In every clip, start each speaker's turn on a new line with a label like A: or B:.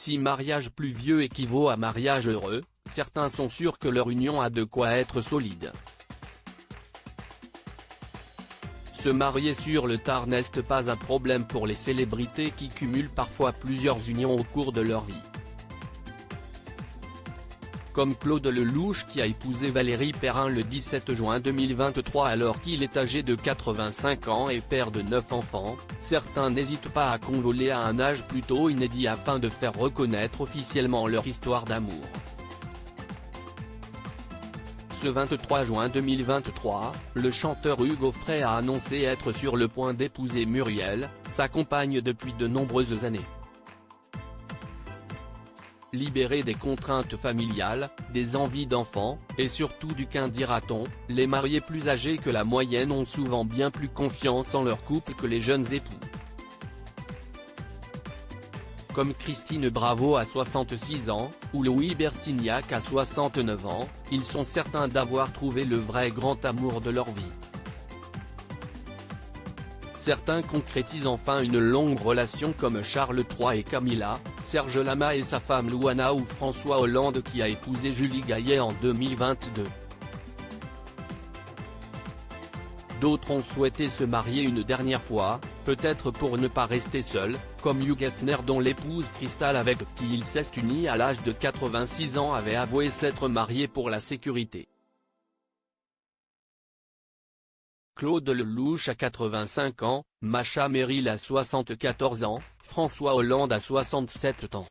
A: Si mariage pluvieux équivaut à mariage heureux, certains sont sûrs que leur union a de quoi être solide. Se marier sur le tard n'est pas un problème pour les célébrités qui cumulent parfois plusieurs unions au cours de leur vie. Comme Claude Lelouch qui a épousé Valérie Perrin le 17 juin 2023 alors qu'il est âgé de 85 ans et père de 9 enfants, certains n'hésitent pas à convoler à un âge plutôt inédit afin de faire reconnaître officiellement leur histoire d'amour. Ce 23 juin 2023, le chanteur Hugo Frey a annoncé être sur le point d'épouser Muriel, sa compagne depuis de nombreuses années. Libérés des contraintes familiales, des envies d'enfants, et surtout du qu'un dira-t-on, les mariés plus âgés que la moyenne ont souvent bien plus confiance en leur couple que les jeunes époux. Comme Christine Bravo à 66 ans, ou Louis Bertignac à 69 ans, ils sont certains d'avoir trouvé le vrai grand amour de leur vie. Certains concrétisent enfin une longue relation comme Charles III et Camilla, Serge Lama et sa femme Louana ou François Hollande qui a épousé Julie Gaillet en 2022. D'autres ont souhaité se marier une dernière fois, peut-être pour ne pas rester seuls, comme Hugh Hefner dont l'épouse Crystal avec qui il s'est uni à l'âge de 86 ans avait avoué s'être marié pour la sécurité. Claude Lelouch à 85 ans, Masha Merrill à 74 ans, François Hollande à 67 ans.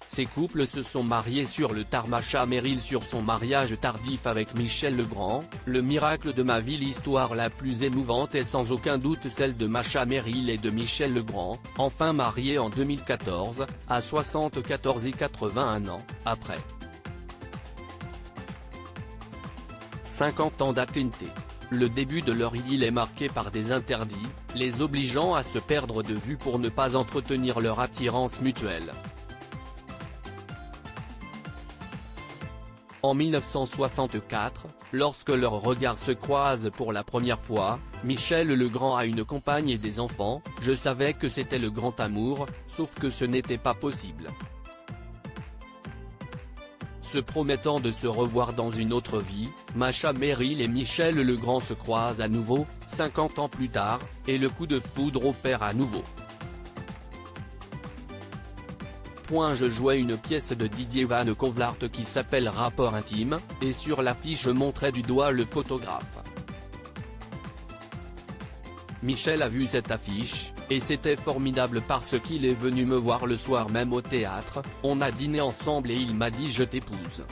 A: Ces couples se sont mariés sur le tard. Masha Merrill sur son mariage tardif avec Michel Legrand, le miracle de ma vie. L'histoire la plus émouvante est sans aucun doute celle de Masha Merrill et de Michel Legrand, enfin mariés en 2014, à 74 et 81 ans, après 50 ans d'intimité. Le début de leur idylle est marqué par des interdits, les obligeant à se perdre de vue pour ne pas entretenir leur attirance mutuelle. En 1964, lorsque leurs regards se croisent pour la première fois, Michel Legrand a une compagne et des enfants, je savais que c'était le grand amour, sauf que ce n'était pas possible. Se promettant de se revoir dans une autre vie, Masha Merrill et Michel Legrand se croisent à nouveau, 50 ans plus tard, et le coup de foudre opère à nouveau. Je jouais une pièce de Didier Van Kovlart qui s'appelle Rapport intime, et sur l'affiche je montrais du doigt le photographe. Michel a vu cette affiche, et c'était formidable parce qu'il est venu me voir le soir même au théâtre, on a dîné ensemble et il m'a dit je t'épouse.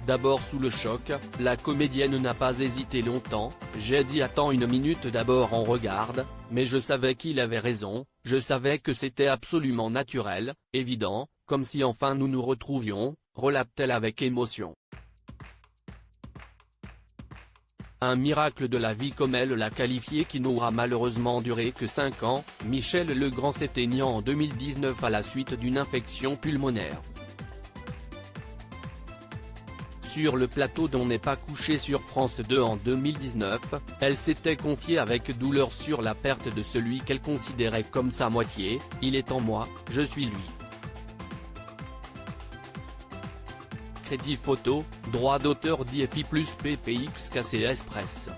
A: D'abord sous le choc, la comédienne n'a pas hésité longtemps, j'ai dit attends une minute d'abord on regarde, mais je savais qu'il avait raison, je savais que c'était absolument naturel, évident, comme si enfin nous nous retrouvions, relate-t-elle avec émotion. Un miracle de la vie comme elle l'a qualifié qui n'aura malheureusement duré que 5 ans, Michel Legrand s'éteignant en 2019 à la suite d'une infection pulmonaire. Sur le plateau d'On n'est pas couché sur France 2 en 2019, elle s'était confiée avec douleur sur la perte de celui qu'elle considérait comme sa moitié, il est en moi, je suis lui. Crédit photo, droit d'auteur DFI plus PPX KCS Presse.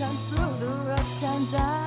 B: Times through the rough times